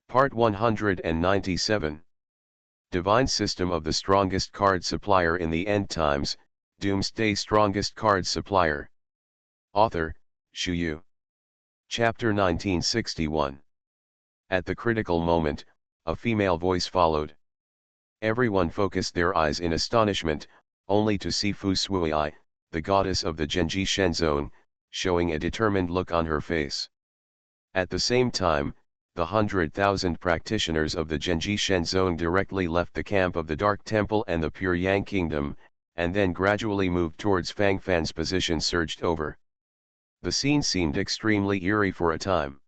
Part 197. Divine System of the Strongest Card Supplier in the End Times, Doomsday Strongest Card Supplier. Author, Shu Yu. Chapter 1961. At the critical moment, a female voice followed. Everyone focused their eyes in astonishment, only to see Fu Suiai, the goddess of the Genji Shen zone, showing a determined look on her face. At the same time, the 100,000 practitioners of the Genji Shen zone directly left the camp of the Dark Temple and the Pure Yang Kingdom, and then gradually moved towards Fang Fan's position surged over. The scene seemed extremely eerie for a time.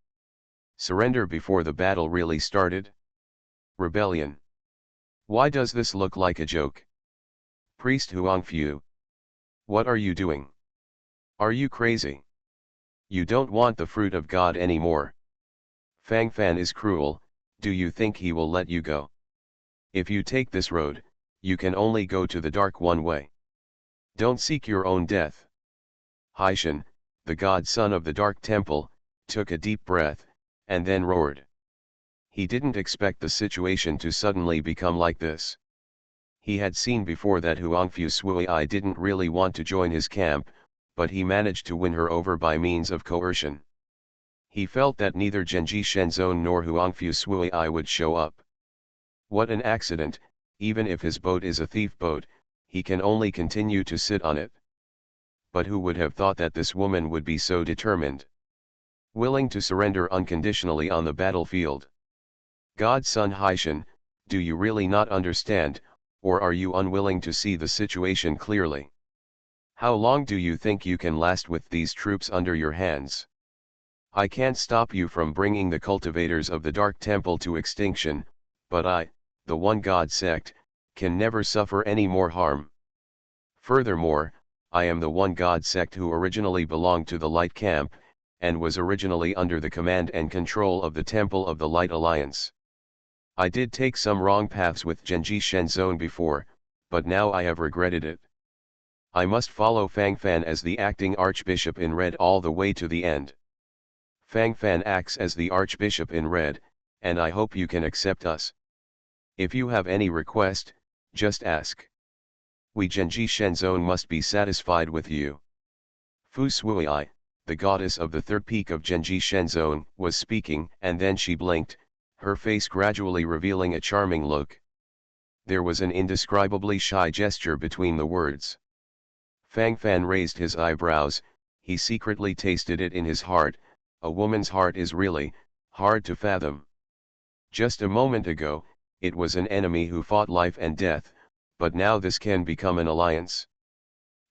Surrender before the battle really started? Rebellion. Why does this look like a joke? Priest Huangfu. What are you doing? Are you crazy? You don't want the fruit of God anymore. Fang Fan is cruel, do you think he will let you go? If you take this road, you can only go to the dark one way. Don't seek your own death. Haishan, the godson of the Dark Temple, took a deep breath, and then roared. He didn't expect the situation to suddenly become like this. He had seen before that Huangfu Suiai didn't really want to join his camp, but he managed to win her over by means of coercion. He felt that neither Genji Shenzone nor Huangfu Suiai would show up. What an accident, even if his boat is a thief boat, he can only continue to sit on it. But who would have thought that this woman would be so determined? Willing to surrender unconditionally on the battlefield. Godson Haishan, do you really not understand, or are you unwilling to see the situation clearly? How long do you think you can last with these troops under your hands? I can't stop you from bringing the cultivators of the Dark Temple to extinction, but I, the One God sect, can never suffer any more harm. Furthermore, I am the One God sect who originally belonged to the Light Camp, and was originally under the command and control of the Temple of the Light Alliance. I did take some wrong paths with Genji Shen Zone before, but now I have regretted it. I must follow Fang Fan as the acting Archbishop in Red all the way to the end. Fang Fan acts as the Archbishop in Red, and I hope you can accept us. If you have any request, just ask. We Genji Shen Zone must be satisfied with you. Fu Suiai, the goddess of the third peak of Genji Shen Zone, was speaking, and then she blinked, her face gradually revealing a charming look. There was an indescribably shy gesture between the words. Fang Fan raised his eyebrows, he secretly tasted it in his heart. A woman's heart is really hard to fathom. Just a moment ago, it was an enemy who fought life and death, but now this can become an alliance.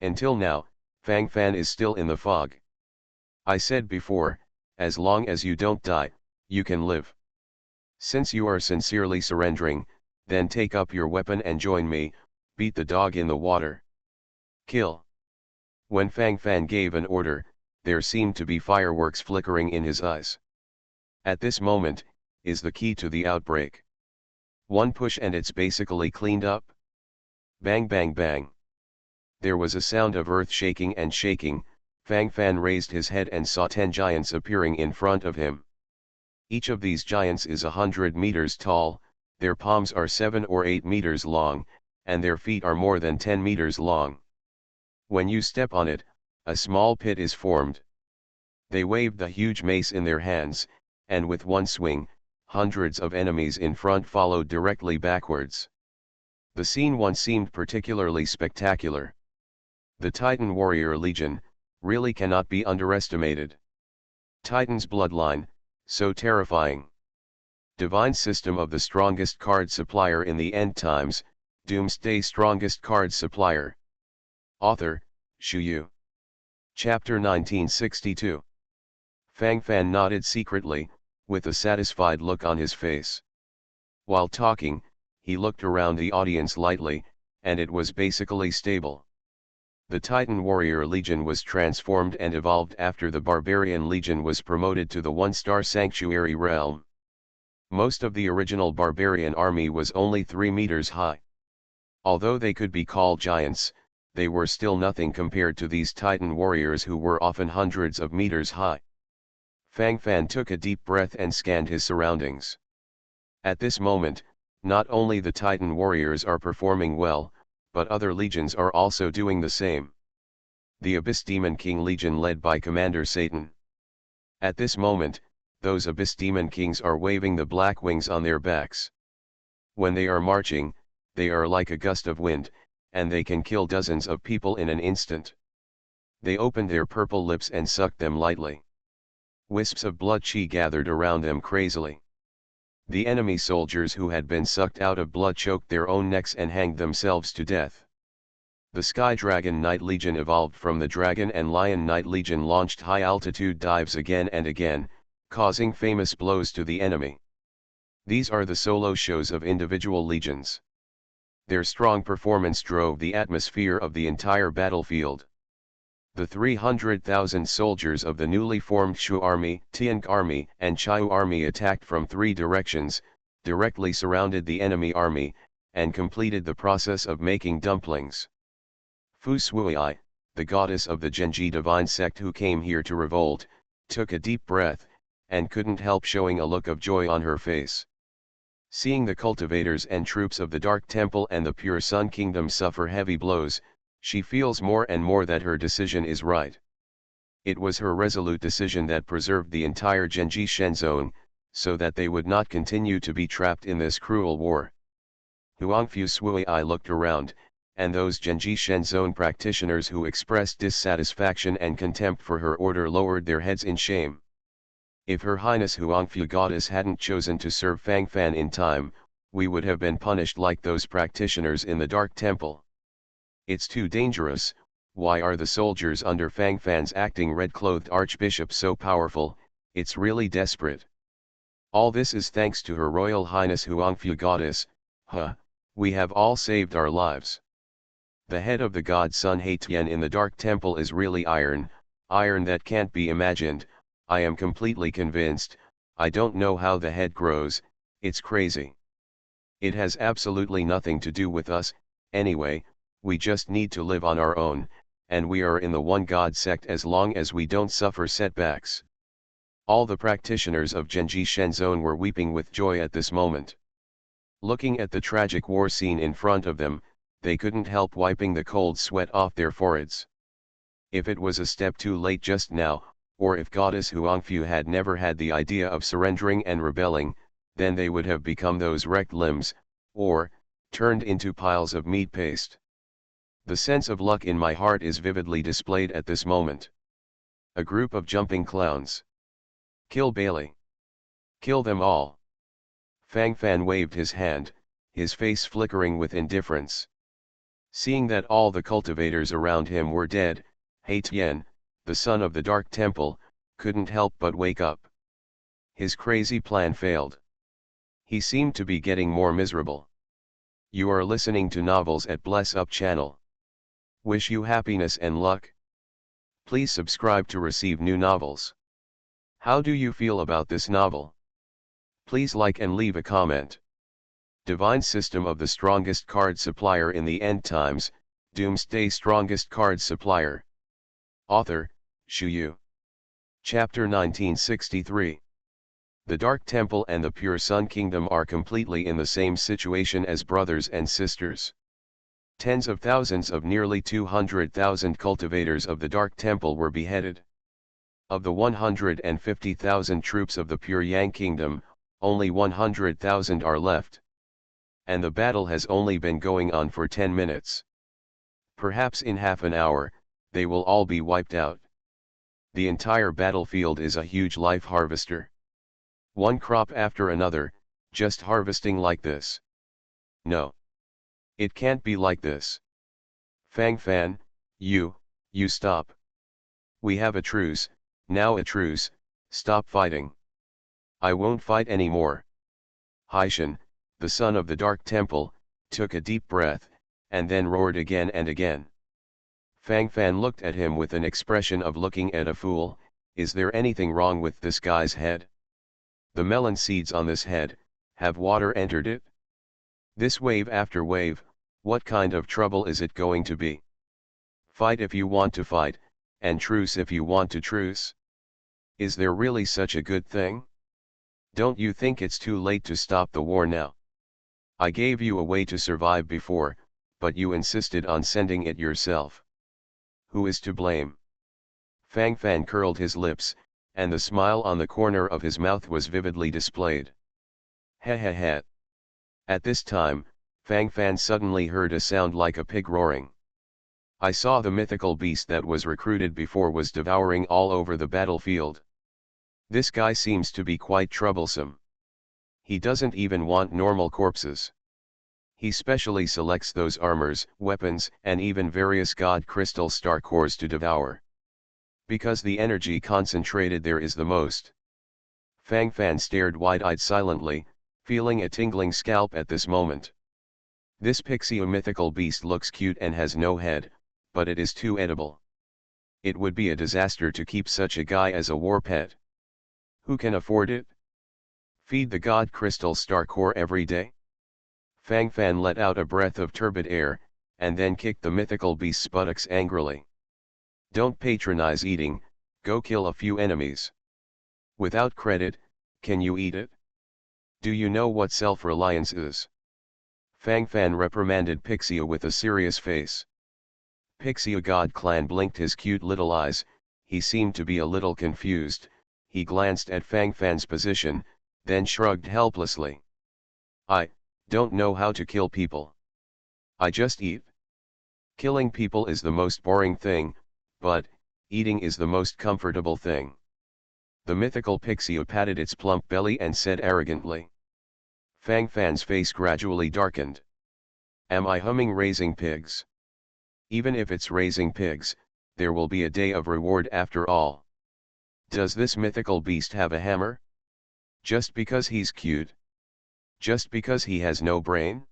Until now, Fang Fan is still in the fog. I said before, as long as you don't die, you can live. Since you are sincerely surrendering, then take up your weapon and join me, beat the dog in the water. Kill. When Fang Fan gave an order, there seemed to be fireworks flickering in his eyes. At this moment, is the key to the outbreak. One push and it's basically cleaned up. Bang bang bang. There was a sound of earth shaking and shaking. Fang Fan raised his head and saw 10 giants appearing in front of him. Each of these giants is 100 meters tall, their palms are 7 or 8 meters long, and their feet are more than 10 meters long. When you step on it, a small pit is formed. They waved the huge mace in their hands, and with one swing, hundreds of enemies in front followed directly backwards. The scene once seemed particularly spectacular. The Titan Warrior Legion really cannot be underestimated. Titan's bloodline, so terrifying. Divine System of the Strongest Card Supplier in the End Times, Doomsday Strongest Card Supplier. Author, Shu Yu. Chapter 1962. Fang Fan nodded secretly, with a satisfied look on his face. While talking, he looked around the audience lightly, and it was basically stable. The Titan Warrior Legion was transformed and evolved after the Barbarian Legion was promoted to the one-star Sanctuary realm. Most of the original Barbarian army was only 3 meters high. Although they could be called giants, they were still nothing compared to these Titan warriors who were often hundreds of meters high. Fang Fan took a deep breath and scanned his surroundings. At this moment, not only the Titan warriors are performing well, but other legions are also doing the same. The Abyss Demon King Legion led by Commander Satan. At this moment, those Abyss Demon Kings are waving the black wings on their backs. When they are marching, they are like a gust of wind, and they can kill dozens of people in an instant. They opened their purple lips and sucked them lightly. Wisps of blood chi gathered around them crazily. The enemy soldiers who had been sucked out of blood choked their own necks and hanged themselves to death. The Sky Dragon Knight Legion evolved from the Dragon and Lion Knight Legion launched high-altitude dives again and again, causing famous blows to the enemy. These are the solo shows of individual legions. Their strong performance drove the atmosphere of the entire battlefield. The 300,000 soldiers of the newly formed Shu Army, Tianq Army, and Chiu Army attacked from three directions, directly surrounded the enemy army, and completed the process of making dumplings. Fu Suiai, the goddess of the Genji divine sect who came here to revolt, took a deep breath, and couldn't help showing a look of joy on her face. Seeing the cultivators and troops of the Dark Temple and the Pure Sun Kingdom suffer heavy blows, she feels more and more that her decision is right. It was her resolute decision that preserved the entire Genji Shen zone, so that they would not continue to be trapped in this cruel war. Huangfu Suiai looked around, and those Genji Shen zone practitioners who expressed dissatisfaction and contempt for her order lowered their heads in shame. If Her Highness Huangfu Goddess hadn't chosen to serve Fang Fan in time, we would have been punished like those practitioners in the Dark Temple. It's too dangerous. Why are the soldiers under Fang Fan's acting red-clothed archbishop so powerful? It's really desperate. All this is thanks to Her Royal Highness Huangfu Goddess. We have all saved our lives. The head of the god Sun Haitian in the Dark Temple is really iron that can't be imagined. I am completely convinced. I don't know how the head grows, it's crazy. It has absolutely nothing to do with us, anyway. We just need to live on our own, and we are in the One God sect as long as we don't suffer setbacks. All the practitioners of Genji Shen zone were weeping with joy at this moment. Looking at the tragic war scene in front of them, they couldn't help wiping the cold sweat off their foreheads. If it was a step too late just now, or if Goddess Huangfu had never had the idea of surrendering and rebelling, then they would have become those wrecked limbs, or turned into piles of meat paste. The sense of luck in my heart is vividly displayed at this moment. A group of jumping clowns. Kill Bailey. Kill them all. Fang Fan waved his hand, his face flickering with indifference. Seeing that all the cultivators around him were dead, Haitian, the son of the Dark Temple, couldn't help but wake up. His crazy plan failed. He seemed to be getting more miserable. You are listening to Novels at Bless Up channel. Wish you happiness and luck. Please subscribe to receive new novels. How do you feel about this novel? Please like and leave a comment. Divine System of the Strongest Card Supplier in the End Times, Doomsday Strongest Card Supplier. Author, Shu Yu. Chapter 1963. The Dark Temple and the Pure Sun Kingdom are completely in the same situation as brothers and sisters. Tens of thousands of nearly 200,000 cultivators of the Dark Temple were beheaded. Of the 150,000 troops of the Pure Yang Kingdom, only 100,000 are left. And the battle has only been going on for 10 minutes. Perhaps in half an hour, they will all be wiped out. The entire battlefield is a huge life harvester. One crop after another, just harvesting like this. No. It can't be like this. Fang Fan, you stop. We have a truce, now a truce, stop fighting. I won't fight anymore. Haishan, the son of the Dark Temple, took a deep breath, and then roared again and again. Fang Fan looked at him with an expression of looking at a fool. Is there anything wrong with this guy's head? The melon seeds on this head, have water entered it? This wave after wave, what kind of trouble is it going to be? Fight if you want to fight, and truce if you want to truce? Is there really such a good thing? Don't you think it's too late to stop the war now? I gave you a way to survive before, but you insisted on sending it yourself. Who is to blame? Fang Fan curled his lips, and the smile on the corner of his mouth was vividly displayed. He he he. At this time, Fang Fan suddenly heard a sound like a pig roaring. I saw the mythical beast that was recruited before was devouring all over the battlefield. This guy seems to be quite troublesome. He doesn't even want normal corpses. He specially selects those armors, weapons, and even various god crystal star cores to devour. Because the energy concentrated there is the most. Fang Fan stared wide-eyed silently, feeling a tingling scalp at this moment. This pixie mythical beast looks cute and has no head, but it is too edible. It would be a disaster to keep such a guy as a war pet. Who can afford it? Feed the god crystal star core every day? Fang Fan let out a breath of turbid air, and then kicked the mythical beast's buttocks angrily. Don't patronize eating, go kill a few enemies. Without credit, can you eat it? Do you know what self-reliance is? Fang Fan reprimanded Pixia with a serious face. Pixia God Clan blinked his cute little eyes, he seemed to be a little confused, he glanced at Fang Fan's position, then shrugged helplessly. I don't know how to kill people. I just eat. Killing people is the most boring thing, but eating is the most comfortable thing. The mythical Pixia patted its plump belly and said arrogantly. Fang Fan's face gradually darkened. Am I humming raising pigs? Even if it's raising pigs, there will be a day of reward after all. Does this mythical beast have a hammer? Just because he's cute? Just because he has no brain?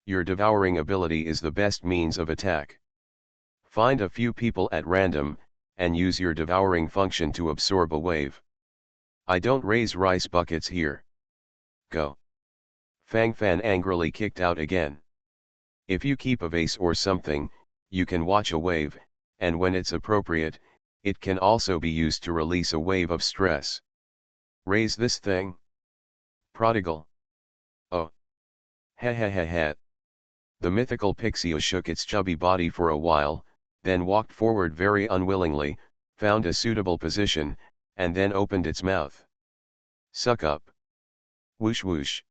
Your devouring ability is the best means of attack. Find a few people at random, and use your devouring function to absorb a wave. I don't raise rice buckets here. Go. Fang Fan angrily kicked out again. If you keep a vase or something, you can watch a wave, and when it's appropriate, it can also be used to release a wave of stress. Raise this thing. Prodigal. Oh. He he he he. The mythical Pixia shook its chubby body for a while, then walked forward very unwillingly, found a suitable position, and then opened its mouth. Suck up. Whoosh whoosh.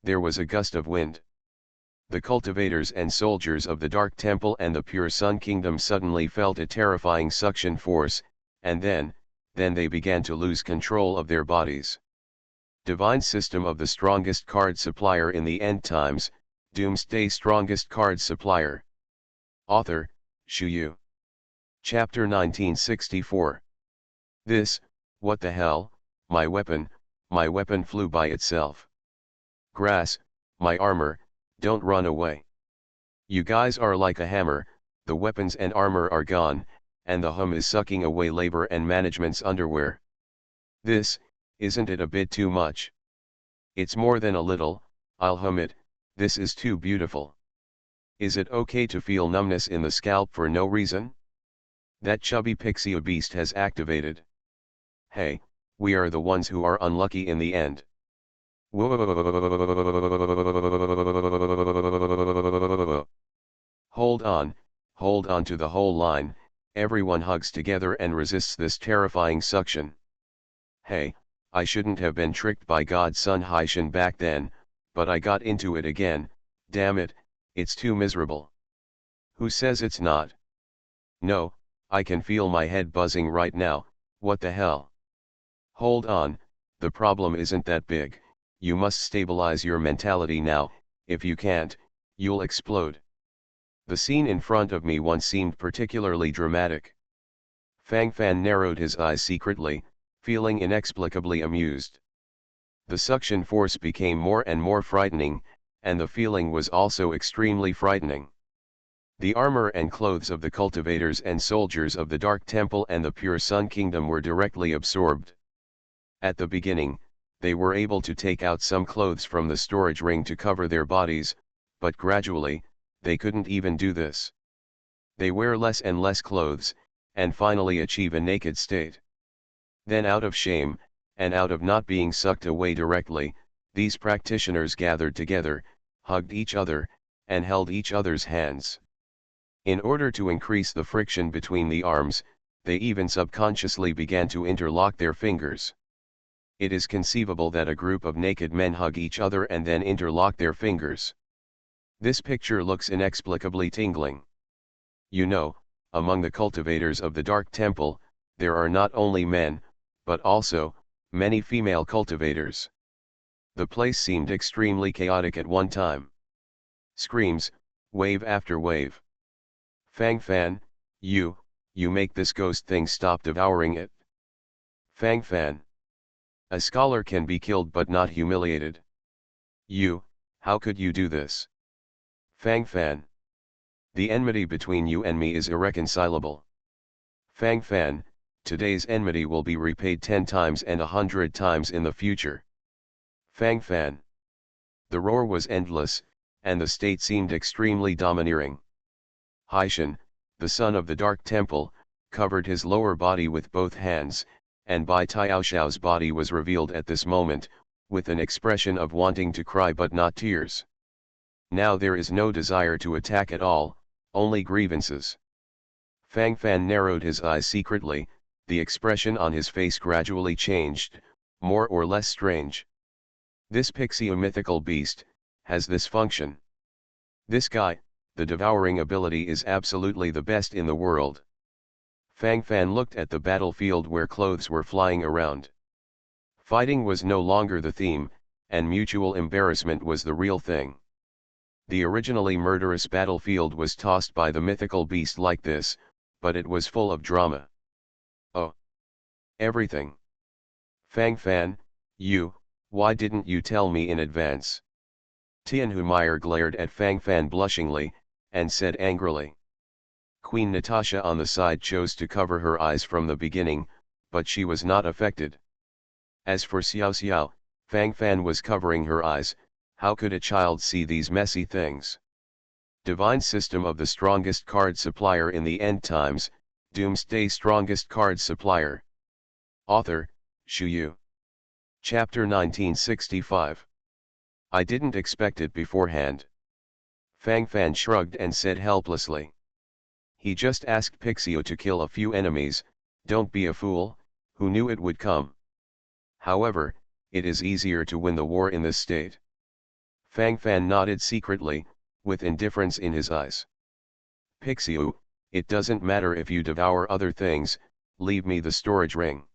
There was a gust of wind. The cultivators and soldiers of the Dark Temple and the Pure Sun Kingdom suddenly felt a terrifying suction force, and then they began to lose control of their bodies. Divine System of the Strongest Card Supplier in the End Times, Doomsday Strongest Card Supplier. Author, Shu Yu. Chapter 1964. What the hell, my weapon flew by itself. Grass, my armor, don't run away. You guys are like a hammer, the weapons and armor are gone, and the hum is sucking away labor and management's underwear. Isn't it a bit too much? It's more than a little, I'll hum it, this is too beautiful. Is it okay to feel numbness in the scalp for no reason? That chubby Pixia beast has activated. Hey, we are the ones who are unlucky in the end. Hold on to the whole line, everyone hugs together and resists this terrifying suction. Hey, I shouldn't have been tricked by God's son Haishan back then, but I got into it again, damn it, it's too miserable. Who says it's not? No, I can feel my head buzzing right now, what the hell? Hold on, the problem isn't that big, you must stabilize your mentality now, if you can't, you'll explode. The scene in front of me once seemed particularly dramatic. Fang Fan narrowed his eyes secretly, feeling inexplicably amused. The suction force became more and more frightening, and the feeling was also extremely frightening. The armor and clothes of the cultivators and soldiers of the Dark Temple and the Pure Sun Kingdom were directly absorbed. At the beginning, they were able to take out some clothes from the storage ring to cover their bodies, but gradually, they couldn't even do this. They wear less and less clothes, and finally achieve a naked state. Then out of shame, and out of not being sucked away directly, these practitioners gathered together, hugged each other, and held each other's hands. In order to increase the friction between the arms, they even subconsciously began to interlock their fingers. It is conceivable that a group of naked men hug each other and then interlock their fingers. This picture looks inexplicably tingling. You know, among the cultivators of the Dark Temple, there are not only men, but also, many female cultivators. The place seemed extremely chaotic at one time. Screams, wave after wave. Fang Fan, you make this ghost thing stop devouring it. Fang Fan. A scholar can be killed but not humiliated. How could you do this? Fang Fan. The enmity between you and me is irreconcilable. Fang Fan, today's enmity will be repaid 10 times and 100 times in the future. Fang Fan. The roar was endless, and the state seemed extremely domineering. Haishan, the son of the Dark Temple, covered his lower body with both hands, and Bai Tiaoshao's body was revealed at this moment, with an expression of wanting to cry but not tears. Now there is no desire to attack at all, only grievances. Fang Fan narrowed his eyes secretly, the expression on his face gradually changed, more or less strange. This pixie mythical beast has this function. This guy, the devouring ability is absolutely the best in the world. Fang Fan looked at the battlefield where clothes were flying around. Fighting was no longer the theme, and mutual embarrassment was the real thing. The originally murderous battlefield was tossed by the mythical beast like this, but it was full of drama. Oh! Everything! Fang Fan, why didn't you tell me in advance? Tianhumeyer glared at Fang Fan blushingly, and said angrily. Queen Natasha on the side chose to cover her eyes from the beginning, but she was not affected. As for Xiao Xiao, Fang Fan was covering her eyes. How could a child see these messy things? Divine System of the Strongest Card Supplier in the End Times, Doomsday Strongest Card Supplier. Author, Shu Yu. Chapter 1965. I didn't expect it beforehand. Fang Fan shrugged and said helplessly. He just asked Pixio to kill a few enemies, don't be a fool, who knew it would come. However, it is easier to win the war in this state. Fang Fan nodded secretly, with indifference in his eyes. Pixiu, it doesn't matter if you devour other things, leave me the storage ring.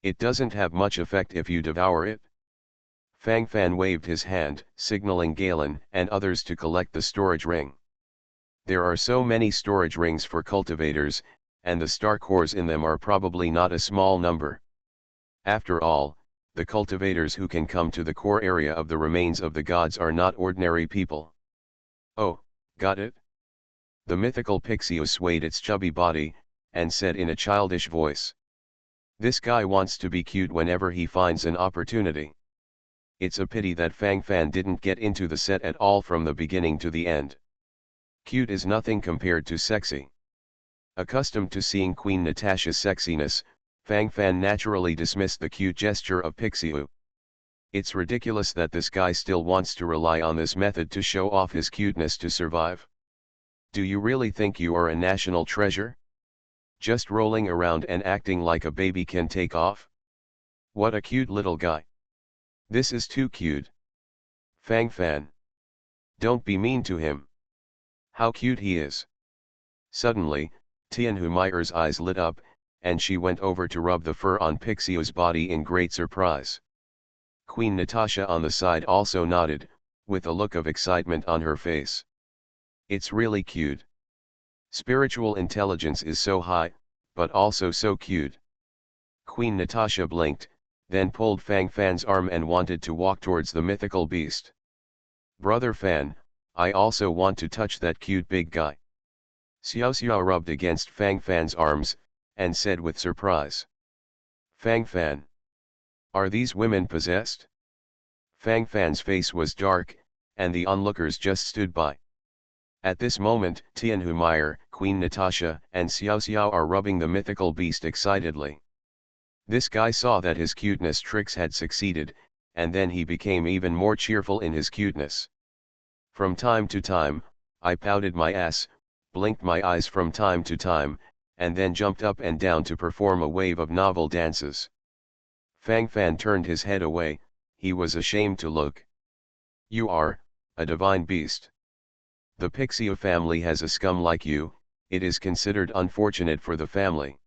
It doesn't have much effect if you devour it. Fang Fan waved his hand, signaling Galen and others to collect the storage ring. There are so many storage rings for cultivators, and the star cores in them are probably not a small number. After all, the cultivators who can come to the core area of the remains of the gods are not ordinary people. Oh, got it? The mythical Pixio swayed its chubby body, and said in a childish voice. This guy wants to be cute whenever he finds an opportunity. It's a pity that Fang Fan didn't get into the set at all from the beginning to the end. Cute is nothing compared to sexy. Accustomed to seeing Queen Natasha's sexiness, Fang Fan naturally dismissed the cute gesture of Pixiu. It's ridiculous that this guy still wants to rely on this method to show off his cuteness to survive. Do you really think you are a national treasure? Just rolling around and acting like a baby can take off? What a cute little guy. This is too cute. Fang Fan. Don't be mean to him. How cute he is. Suddenly, Tianhumeyer's eyes lit up, and she went over to rub the fur on Pixio's body in great surprise. Queen Natasha on the side also nodded, with a look of excitement on her face. It's really cute. Spiritual intelligence is so high, but also so cute. Queen Natasha blinked, then pulled Fang Fan's arm and wanted to walk towards the mythical beast. Brother Fan, I also want to touch that cute big guy. Xiao Xiao rubbed against Fang Fan's arms, and said with surprise. Fang Fan. Are these women possessed? Fang Fan's face was dark, and the onlookers just stood by. At this moment, Tianhumeyer, Queen Natasha, and Xiao Xiao are rubbing the mythical beast excitedly. This guy saw that his cuteness tricks had succeeded, and then he became even more cheerful in his cuteness. From time to time, I pouted my ass, blinked my eyes from time to time, and then jumped up and down to perform a wave of novel dances. Fang Fan turned his head away, he was ashamed to look. You are, a divine beast. The Pixie family has a scum like you, it is considered unfortunate for the family.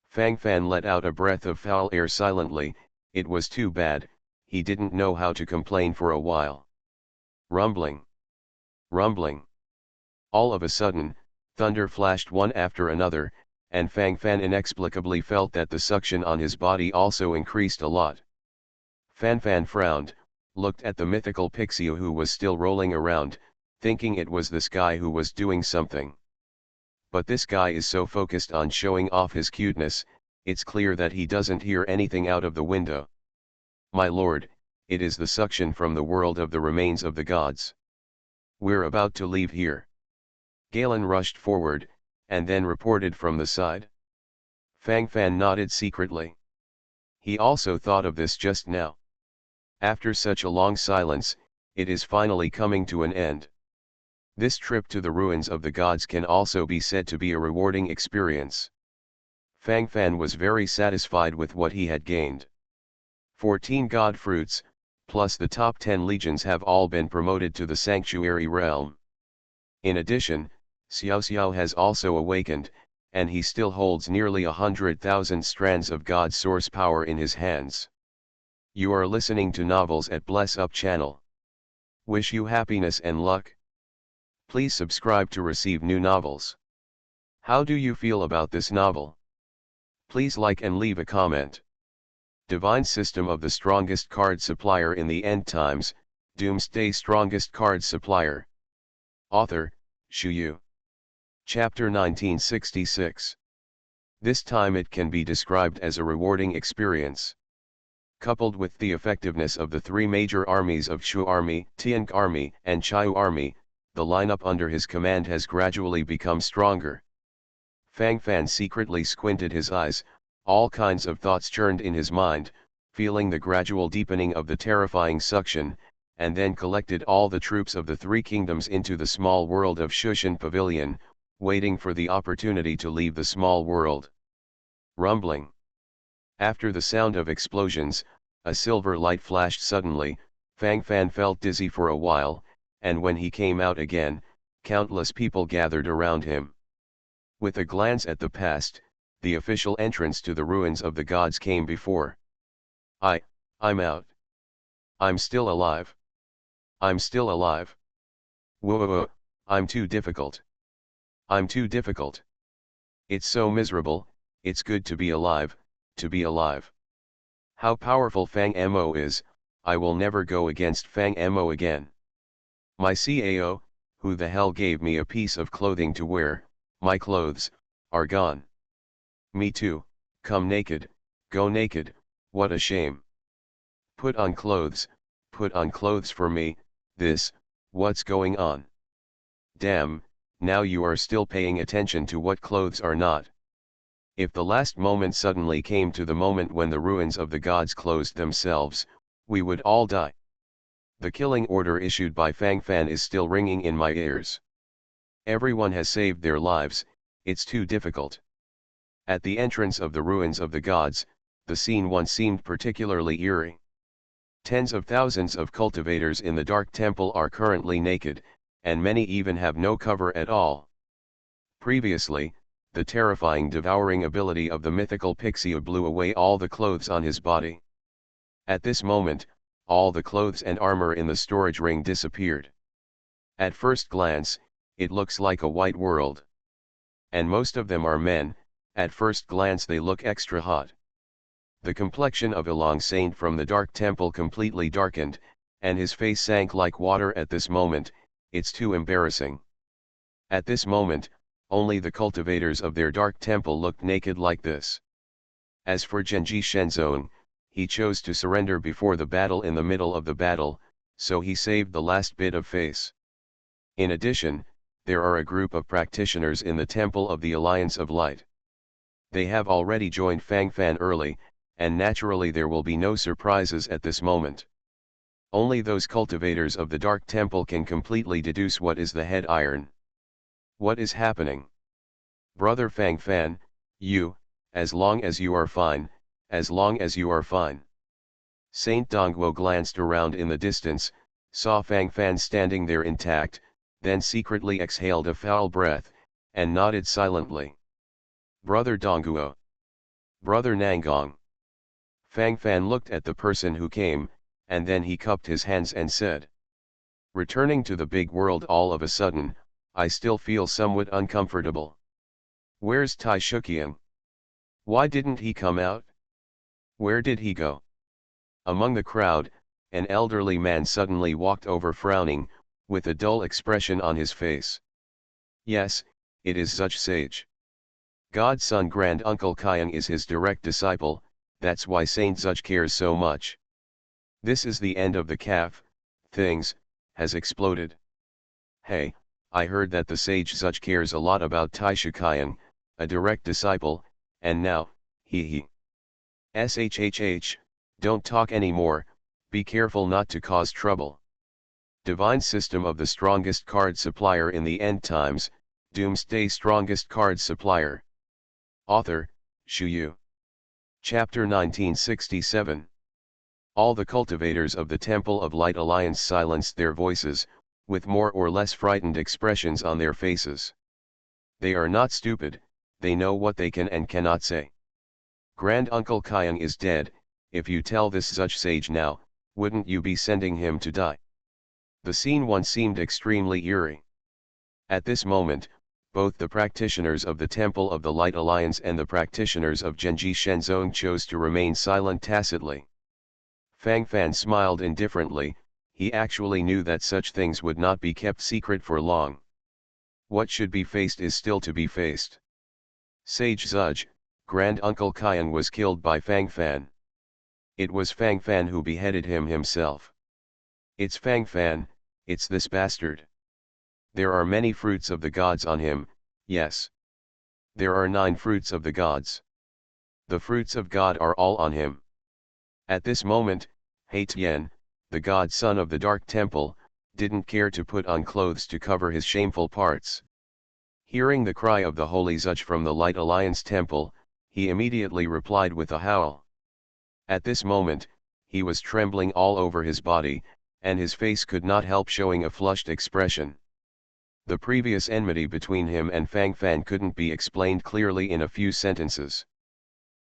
Fang Fan let out a breath of foul air silently, it was too bad, he didn't know how to complain for a while. Rumbling. Rumbling. All of a sudden, thunder flashed one after another, and Fang Fan inexplicably felt that the suction on his body also increased a lot. Fan Fan frowned, looked at the mythical pixie who was still rolling around, thinking it was this guy who was doing something. But this guy is so focused on showing off his cuteness, it's clear that he doesn't hear anything out of the window. My lord, it is the suction from the world of the remains of the gods. We're about to leave here. Galen rushed forward, and then reported from the side. Fang Fan nodded secretly. He also thought of this just now. After such a long silence, it is finally coming to an end. This trip to the ruins of the gods can also be said to be a rewarding experience. Fang Fan was very satisfied with what he had gained. 14 god fruits, plus the top 10 legions have all been promoted to the sanctuary realm. In addition, Xiao Xiao has also awakened, and he still holds nearly 100,000 strands of God source power in his hands. You are listening to Novels at Bless Up channel. Wish you happiness and luck. Please subscribe to receive new novels. How do you feel about this novel? Please like and leave a comment. Divine System of the Strongest Card Supplier in the End Times, Doomsday Strongest Card Supplier. Author, Shu Yu. Chapter 1966. This time it can be described as a rewarding experience. Coupled with the effectiveness of the three major armies of Shu Army, Tianque Army, and Chiu Army, the lineup under his command has gradually become stronger. Fang Fan secretly squinted his eyes, all kinds of thoughts churned in his mind, feeling the gradual deepening of the terrifying suction, and then collected all the troops of the three kingdoms into the small world of Shushan Pavilion, waiting for the opportunity to leave the small world. Rumbling. After the sound of explosions, a silver light flashed suddenly, Fang Fan felt dizzy for a while, and when he came out again, countless people gathered around him. With a glance at the past, the official entrance to the ruins of the gods came before. I'm out. I'm still alive. I'm still alive. Whoa, I'm too difficult. I'm too difficult. It's so miserable, it's good to be alive, to be alive. How powerful Fang Mo is, I will never go against Fang Mo again. My CAO, who the hell gave me a piece of clothing to wear, my clothes, are gone. Me too, come naked, go naked, what a shame. Put on clothes for me, what's going on? Damn, now you are still paying attention to what clothes are not. If the last moment suddenly came to the moment when the ruins of the gods closed themselves, we would all die. The killing order issued by Fang Fan is still ringing in my ears. Everyone has saved their lives, it's too difficult. At the entrance of the ruins of the gods, the scene once seemed particularly eerie. Tens of thousands of cultivators in the Dark Temple are currently naked, and many even have no cover at all. Previously, the terrifying devouring ability of the mythical Pixie blew away all the clothes on his body. At this moment, all the clothes and armor in the storage ring disappeared. At first glance, it looks like a white world. And most of them are men, at first glance they look extra hot. The complexion of Ilong Saint from the Dark Temple completely darkened, and his face sank like water at this moment, it's too embarrassing. At this moment, only the cultivators of their Dark Temple looked naked like this. As for Genji Shenzong, he chose to surrender before the battle in the middle of the battle, so he saved the last bit of face. In addition, there are a group of practitioners in the Temple of the Alliance of Light. They have already joined Fang Fan early, and naturally there will be no surprises at this moment. Only those cultivators of the Dark Temple can completely deduce what is the head iron. What is happening? Brother Fang Fan, you, as long as you are fine, as long as you are fine. Saint Dongguo glanced around in the distance, saw Fang Fan standing there intact, then secretly exhaled a foul breath, and nodded silently. Brother Dongguo. Brother Nangong. Fang Fan looked at the person who came, and then he cupped his hands and said. Returning to the big world all of a sudden, I still feel somewhat uncomfortable. Where's Tai Shuqiang? Why didn't he come out? Where did he go? Among the crowd, an elderly man suddenly walked over frowning, with a dull expression on his face. Yes, it is Zuch Sage. God's son Grand Uncle Kiang is his direct disciple, that's why Saint Zuch cares so much. This is the end of the calf, things, has exploded. Hey, I heard that the sage Zuch cares a lot about Tai Shuqiang, a direct disciple, and now, he. Shhh, don't talk anymore, be careful not to cause trouble. Divine System of the Strongest Card Supplier in the End Times, Doomsday Strongest Card Supplier. Author, Shu Yu. Chapter 1967. All the cultivators of the Temple of Light Alliance silenced their voices, with more or less frightened expressions on their faces. They are not stupid, they know what they can and cannot say. Grand Uncle Kiang is dead, if you tell this Zuch sage now, wouldn't you be sending him to die? The scene once seemed extremely eerie. At this moment, both the practitioners of the Temple of the Light Alliance and the practitioners of Genji Shenzong chose to remain silent tacitly. Fang Fan smiled indifferently, he actually knew that such things would not be kept secret for long. What should be faced is still to be faced. Sage Zuch, Grand Uncle Kiang was killed by Fang Fan. It was Fang Fan who beheaded him himself. It's Fang Fan, it's this bastard. There are many fruits of the gods on him, yes. There are 9 fruits of the gods. The fruits of God are all on him. At this moment, He Tian, the godson of the Dark Temple, didn't care to put on clothes to cover his shameful parts. Hearing the cry of the Holy Zuch from the Light Alliance Temple, he immediately replied with a howl. At this moment, he was trembling all over his body, and his face could not help showing a flushed expression. The previous enmity between him and Fang Fan couldn't be explained clearly in a few sentences.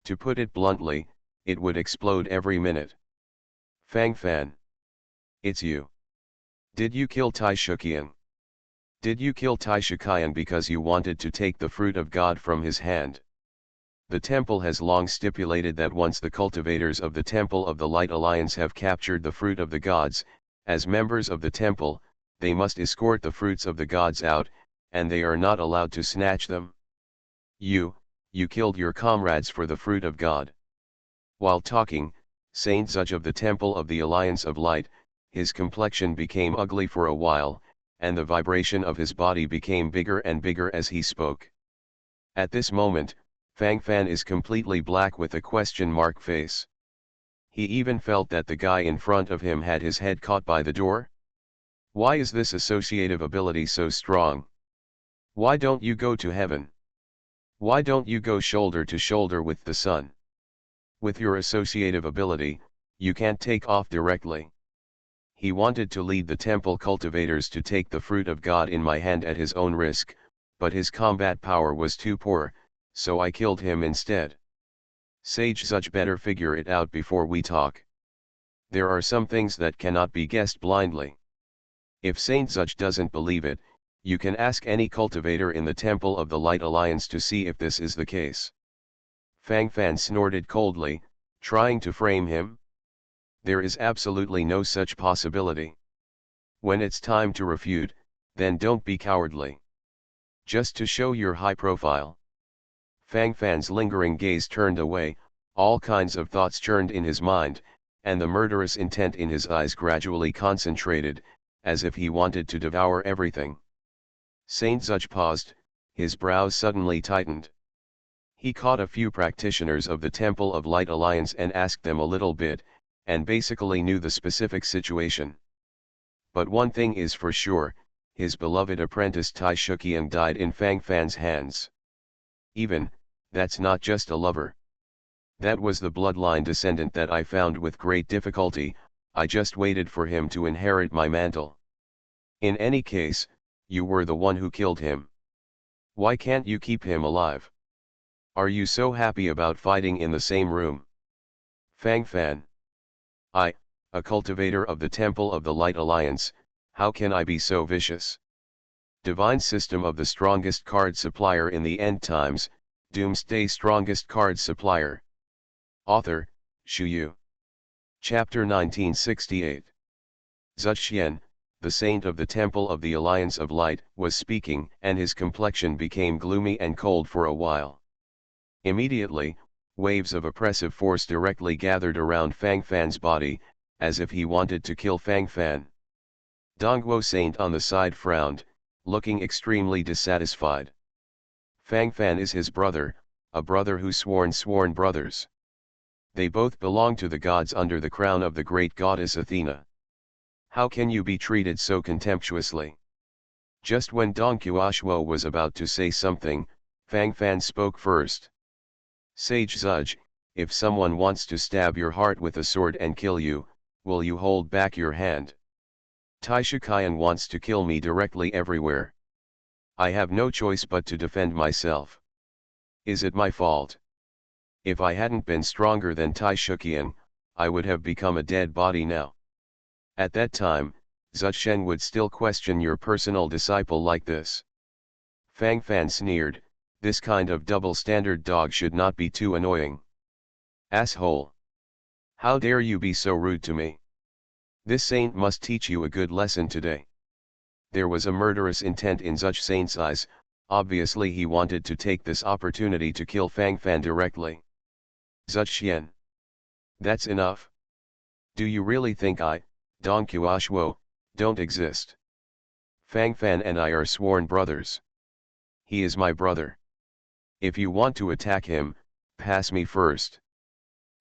To put it bluntly, it would explode every minute. Fang Fan. It's you. Did you kill Tai Shuqiang? Did you kill Tai Shuqiang because you wanted to take the fruit of God from his hand? The temple has long stipulated that once the cultivators of the Temple of the Light Alliance have captured the fruit of the gods, as members of the temple, they must escort the fruits of the gods out, and they are not allowed to snatch them. You killed your comrades for the fruit of God. While talking, Saint Zuch of the Temple of the Alliance of Light, his complexion became ugly for a while, and the vibration of his body became bigger and bigger as he spoke. At this moment, Fang Fan is completely black with a question mark face. He even felt that the guy in front of him had his head caught by the door. Why is this associative ability so strong? Why don't you go to heaven? Why don't you go shoulder to shoulder with the sun? With your associative ability, you can't take off directly. He wanted to lead the temple cultivators to take the fruit of God in my hand at his own risk, but his combat power was too poor, so I killed him instead. Sage Zuch better figure it out before we talk. There are some things that cannot be guessed blindly. If Saint Zuch doesn't believe it, you can ask any cultivator in the Temple of the Light Alliance to see if this is the case. Fang Fan snorted coldly, trying to frame him. There is absolutely no such possibility. When it's time to refute, then don't be cowardly. Just to show your high profile. Fang Fan's lingering gaze turned away, all kinds of thoughts churned in his mind, and the murderous intent in his eyes gradually concentrated, as if he wanted to devour everything. Saint Zuch paused, his brows suddenly tightened. He caught a few practitioners of the Temple of Light Alliance and asked them a little bit, and basically knew the specific situation. But one thing is for sure, his beloved apprentice Tai Shuqiang died in Fang Fan's hands. Even, that's not just a lover. That was the bloodline descendant that I found with great difficulty. I just waited for him to inherit my mantle. In any case, you were the one who killed him. Why can't you keep him alive? Are you so happy about fighting in the same room? Fang Fan. I, a cultivator of the Temple of the Light Alliance, how can I be so vicious? Divine System of the Strongest Card Supplier in the End Times, Doomsday Strongest Card Supplier. Author, Shu Yu. Chapter 1968. Zuxian, the saint of the Temple of the Alliance of Light, was speaking, and his complexion became gloomy and cold for a while. Immediately, waves of oppressive force directly gathered around Fang Fan's body, as if he wanted to kill Fang Fan. Dongguo Saint on the side frowned, looking extremely dissatisfied. Fang Fan is his brother, a brother who sworn brothers. They both belong to the gods under the crown of the great goddess Athena. How can you be treated so contemptuously? Just when Dong Qiushuo was about to say something, Fang Fan spoke first. Sage Zudge, if someone wants to stab your heart with a sword and kill you, will you hold back your hand? Tai Shuqiang wants to kill me directly everywhere. I have no choice but to defend myself. Is it my fault? If I hadn't been stronger than Tai Shuqiang, I would have become a dead body now. At that time, Zuxian would still question your personal disciple like this. Fang Fan sneered, this kind of double-standard dog should not be too annoying. Asshole! How dare you be so rude to me? This saint must teach you a good lesson today. There was a murderous intent in Zuch Saint's eyes. Obviously he wanted to take this opportunity to kill Fang Fan directly. Zuxian. That's enough. Do you really think I, Dong Qiushuo, don't exist? Fang Fan and I are sworn brothers. He is my brother. If you want to attack him, pass me first.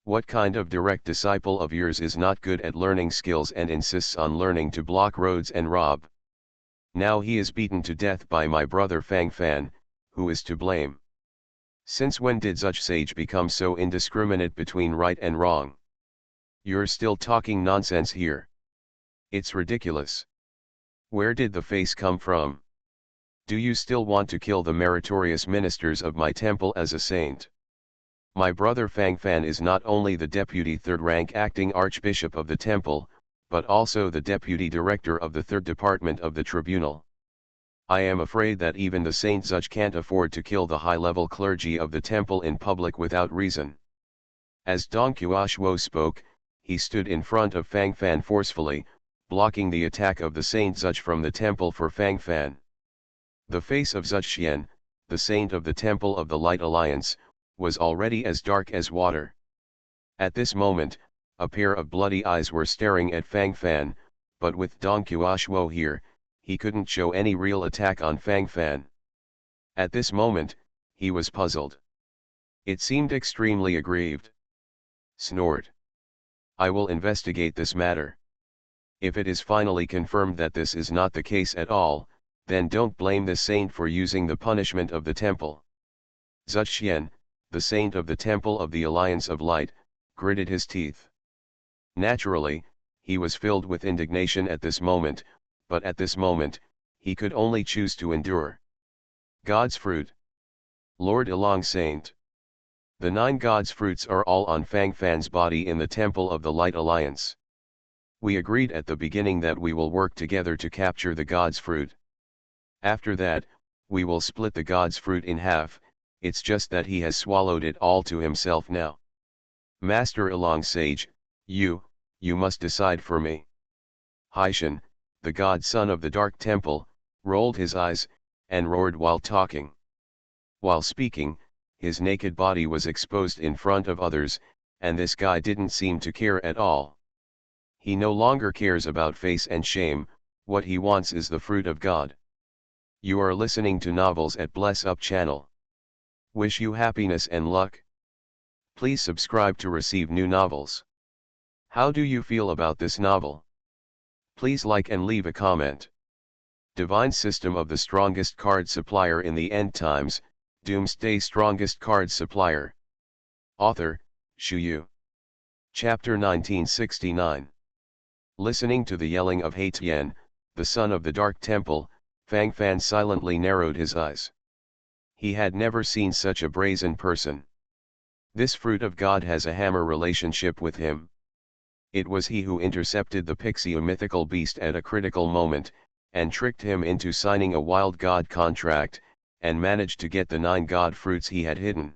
What kind of direct disciple of yours is not good at learning skills and insists on learning to block roads and rob? Now he is beaten to death by my brother Fang Fan, who is to blame? Since when did Zuch Sage become so indiscriminate between right and wrong? You're still talking nonsense here. It's ridiculous. Where did the face come from? Do you still want to kill the meritorious ministers of my temple as a saint? My brother Fang Fan is not only the deputy third-rank acting archbishop of the temple, but also the deputy director of the third department of the tribunal. I am afraid that even the Saint Zuch can't afford to kill the high-level clergy of the temple in public without reason. As Dong Qiushuo spoke, he stood in front of Fang Fan forcefully, blocking the attack of the Saint Zuch from the temple for Fang Fan. The face of Zuxian, the saint of the Temple of the Light Alliance, was already as dark as water. At this moment, a pair of bloody eyes were staring at Fang Fan, but with Dong Qiushuo here, he couldn't show any real attack on Fang Fan. At this moment, he was puzzled. It seemed extremely aggrieved. Snored. I will investigate this matter. If it is finally confirmed that this is not the case at all, then don't blame the saint for using the punishment of the temple. Zuxian, the saint of the Temple of the Alliance of Light, gritted his teeth. Naturally, he was filled with indignation at this moment, but at this moment, he could only choose to endure. God's fruit. Lord Ilong Saint. The 9 God's fruits are all on Fang Fan's body in the Temple of the Light Alliance. We agreed at the beginning that we will work together to capture the God's fruit. After that, we will split the God's fruit in half. It's just that he has swallowed it all to himself now. Master Ilong Sage, you must decide for me. Haishan, the god son of the Dark Temple, rolled his eyes, and roared while talking. While speaking, his naked body was exposed in front of others, and this guy didn't seem to care at all. He no longer cares about face and shame, what he wants is the fruit of God. You are listening to novels at Bless Up channel. Wish you happiness and luck. Please subscribe to receive new novels. How do you feel about this novel? Please like and leave a comment. Divine System of the Strongest Card Supplier in the End Times, Doomsday Strongest Card Supplier. Author, Shu Yu. Chapter 1969. Listening to the yelling of He Tian, the son of the Dark Temple, Fang Fan silently narrowed his eyes. He had never seen such a brazen person. This fruit of God has a hammer relationship with him. It was he who intercepted the pixie mythical beast at a critical moment, and tricked him into signing a wild god contract, and managed to get the 9 god fruits he had hidden.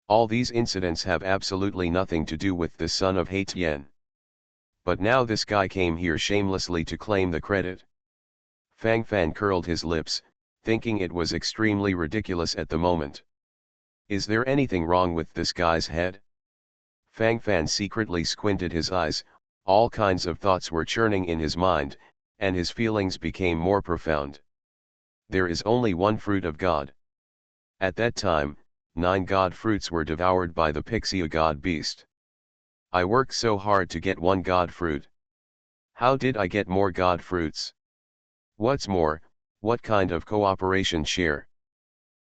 All these incidents have absolutely nothing to do with the son of He Tian. But now this guy came here shamelessly to claim the credit. Fang Fan curled his lips, thinking it was extremely ridiculous at the moment. Is there anything wrong with this guy's head? Fang Fan secretly squinted his eyes, all kinds of thoughts were churning in his mind, and his feelings became more profound. There is only one fruit of God. At that time, 9 god fruits were devoured by the pixie god beast. I worked so hard to get 1 god fruit. How did I get more god fruits? What's more, what kind of cooperation share?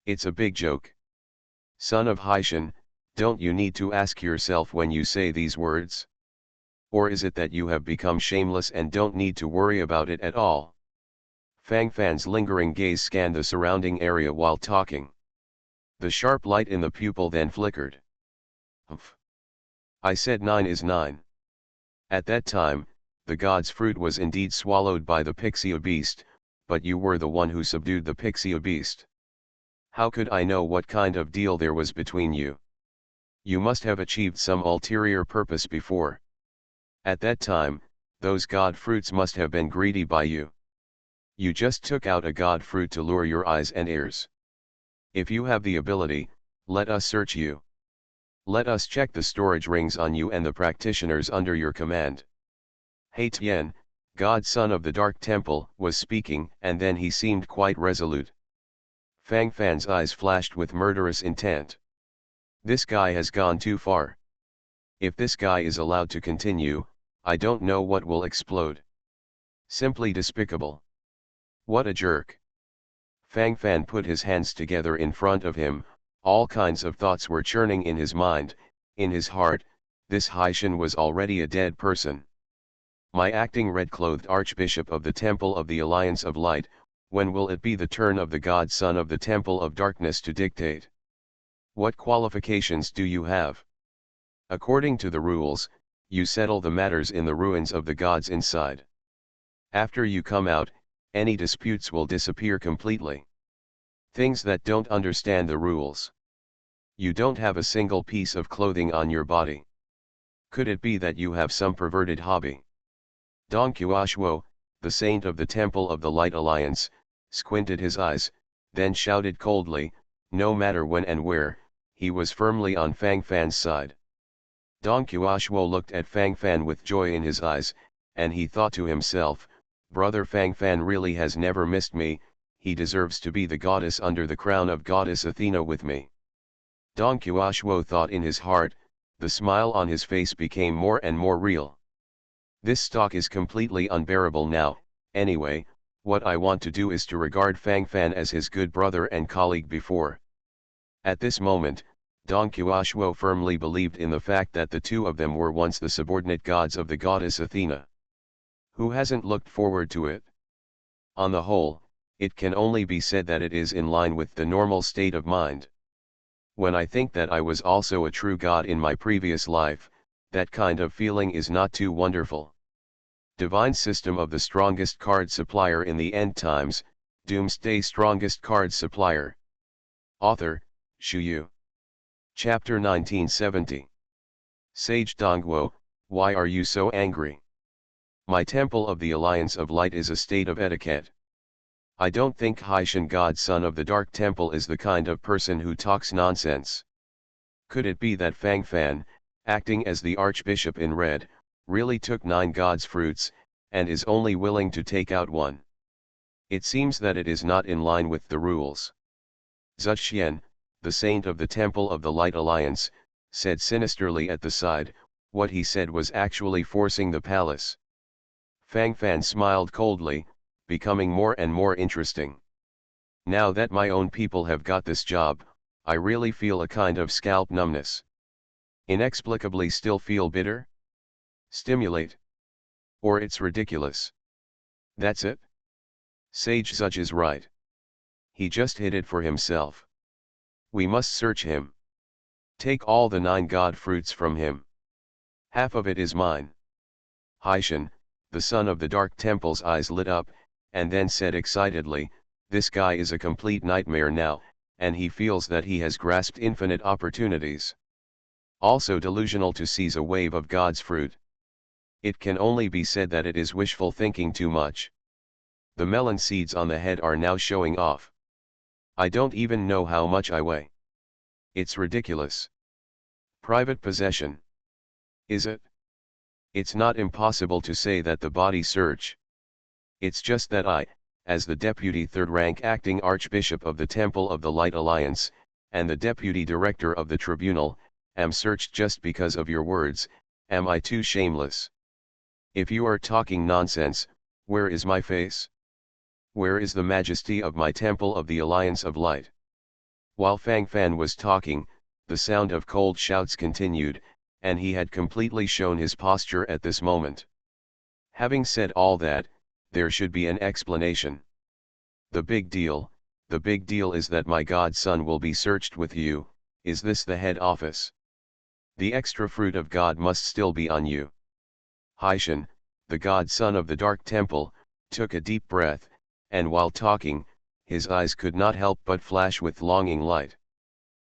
It's a big joke. Son of Haishan, don't you need to ask yourself when you say these words? Or is it that you have become shameless and don't need to worry about it at all? Fang Fan's lingering gaze scanned the surrounding area while talking. The sharp light in the pupil then flickered. Humph. I said 9 is 9. At that time, the god's fruit was indeed swallowed by the pixie beast, but you were the one who subdued the pixie beast. How could I know what kind of deal there was between you? You must have achieved some ulterior purpose before. At that time, those god fruits must have been greedy by you. You just took out a god fruit to lure your eyes and ears. If you have the ability, let us search you. Let us check the storage rings on you and the practitioners under your command. He Tian, god son of the Dark Temple, was speaking, and then he seemed quite resolute. Fang Fan's eyes flashed with murderous intent. This guy has gone too far. If this guy is allowed to continue, I don't know what will explode. Simply despicable. What a jerk. Fang Fan put his hands together in front of him, all kinds of thoughts were churning in his mind, in his heart. This Haishan was already a dead person. My acting red-clothed Archbishop of the Temple of the Alliance of Light, when will it be the turn of the God Son of the Temple of Darkness to dictate? What qualifications do you have? According to the rules, you settle the matters in the ruins of the gods inside. After you come out, any disputes will disappear completely. Things that don't understand the rules. You don't have a single piece of clothing on your body. Could it be that you have some perverted hobby? Dong Qiushuo, the saint of the Temple of the Light Alliance, squinted his eyes, then shouted coldly, no matter when and where, he was firmly on Fang Fan's side. Dong Qiushuo looked at Fang Fan with joy in his eyes, and he thought to himself, Brother Fang Fan really has never missed me, he deserves to be the goddess under the crown of Goddess Athena with me. Dong Qiushuo thought in his heart, the smile on his face became more and more real. This stock is completely unbearable now. Anyway, what I want to do is to regard Fang Fan as his good brother and colleague before. At this moment, Dong Qiushuo firmly believed in the fact that the two of them were once the subordinate gods of the goddess Athena. Who hasn't looked forward to it? On the whole, it can only be said that it is in line with the normal state of mind. When I think that I was also a true god in my previous life, that kind of feeling is not too wonderful. Divine System of the Strongest Card Supplier in the End Times, Doomsday Strongest Card Supplier. Author, Shu Yu. Chapter 1970. Sage Dongguo, why are you so angry? My Temple of the Alliance of Light is a state of etiquette. I don't think Haishan God Son of the Dark Temple is the kind of person who talks nonsense. Could it be that Fang Fan, acting as the Archbishop in red, really took 9 gods' fruits, and is only willing to take out 1? It seems that it is not in line with the rules. Zuxian, the saint of the Temple of the Light Alliance, said sinisterly at the side, what he said was actually forcing the palace. Fang Fan smiled coldly, becoming more and more interesting. Now that my own people have got this job, I really feel a kind of scalp numbness. Inexplicably still feel bitter? Stimulate? Or it's ridiculous. That's it? Sage Zuch is right. He just hid it for himself. We must search him. Take all the 9 god fruits from him. Half of it is mine. Haishan, the son of the Dark Temple's eyes lit up, and then said excitedly, this guy is a complete nightmare now, and he feels that he has grasped infinite opportunities. Also delusional to seize a wave of God's fruit. It can only be said that it is wishful thinking too much. The melon seeds on the head are now showing off. I don't even know how much I weigh. It's ridiculous. Private possession. Is it? It's not impossible to say that the body search. It's just that I, as the Deputy Third Rank Acting Archbishop of the Temple of the Light Alliance, and the Deputy Director of the Tribunal, am searched just because of your words. Am I too shameless? If you are talking nonsense, where is my face? Where is the majesty of my Temple of the Alliance of Light? While Fang Fan was talking, the sound of cold shouts continued, and he had completely shown his posture at this moment. Having said all that, there should be an explanation. The big deal is that my godson will be searched with you. Is this the head office? The extra fruit of God must still be on you. Haishan, the godson of the Dark Temple, took a deep breath, and while talking, his eyes could not help but flash with longing light.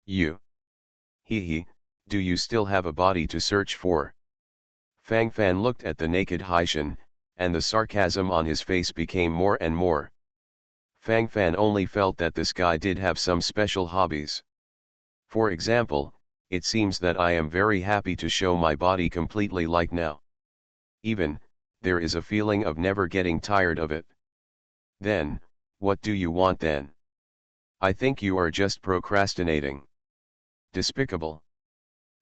You. He, do you still have a body to search for? Fang Fan looked at the naked Haishan, and the sarcasm on his face became more and more. Fang Fan only felt that this guy did have some special hobbies. For example, it seems that I am very happy to show my body completely like now. Even, there is a feeling of never getting tired of it. Then, what do you want then? I think you are just procrastinating. Despicable.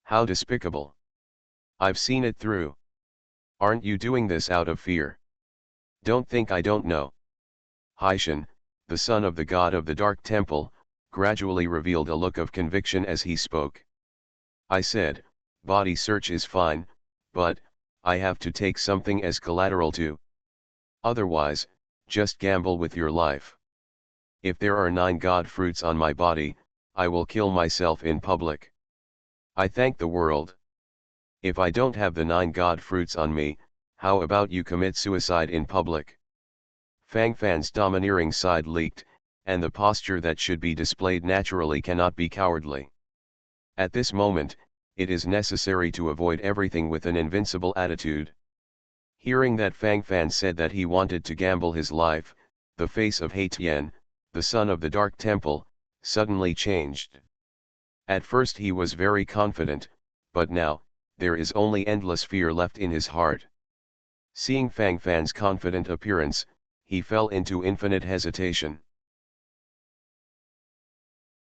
How despicable. I've seen it through. Aren't you doing this out of fear? Don't think I don't know. Haishan, the son of the god of the Dark Temple, gradually revealed a look of conviction as he spoke. I said, body search is fine, but, I have to take something as collateral too. Otherwise, just gamble with your life. If there are 9 god fruits on my body, I will kill myself in public. I thank the world. If I don't have the 9 god fruits on me, how about you commit suicide in public? Fang Fan's domineering side leaked, and the posture that should be displayed naturally cannot be cowardly. At this moment, it is necessary to avoid everything with an invincible attitude. Hearing that Fang Fan said that he wanted to gamble his life, the face of Haitian, the son of the Dark Temple, suddenly changed. At first he was very confident, but now, there is only endless fear left in his heart. Seeing Fang Fan's confident appearance, he fell into infinite hesitation.